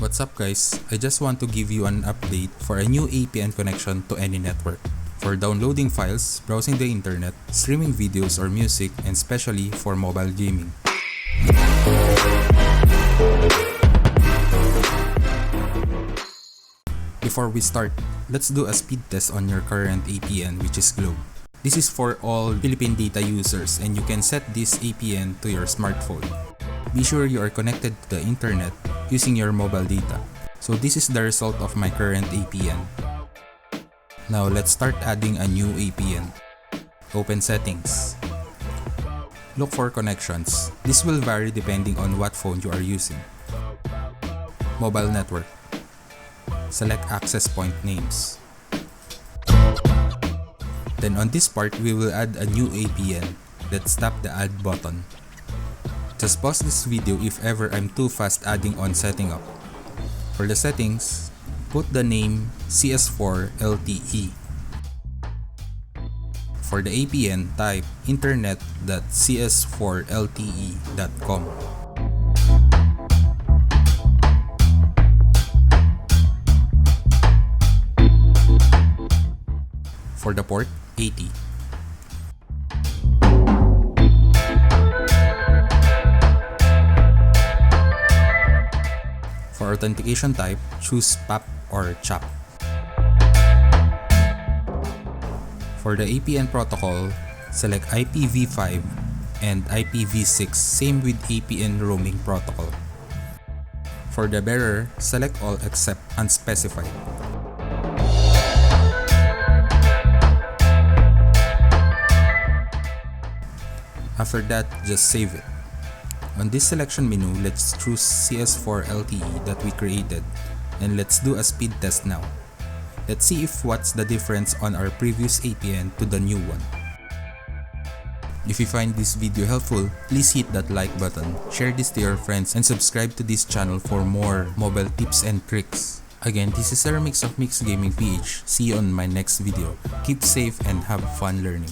What's up guys? I just want to give you an update for a new APN connection to any network. For downloading files, browsing the internet, streaming videos or music, and especially for mobile gaming. Before we start, let's do a speed test on your current APN, which is Globe. This is for all Philippine data users and you can set this APN to your smartphone. Be sure you are connected to the internet using your mobile data. So this is the result of my current APN. Now let's start adding a new APN. Open settings. Look for connections. This will vary depending on what phone you are using. Mobile network. Select access point names. Then on this part, we will add a new APN. Let's tap the add button. Just pause this video if ever I'm too fast adding on setting up. For the settings, put the name CS4 LTE. For the APN, type internet.cs4lte.com. For the port, 80. For authentication type, choose PAP or CHAP. For the APN protocol, select IPv5 and IPv6, same with APN roaming protocol. For the bearer, select all except unspecified. After that, just save it. On this selection menu, let's choose CS4 LTE that we created and let's do a speed test now. Let's see if what's the difference on our previous APN to the new one. If you find this video helpful, please hit that like button, share this to your friends, and subscribe to this channel for more mobile tips and tricks. Again, this is a remix of mixgamingph. See you on my next video. Keep safe and have fun learning.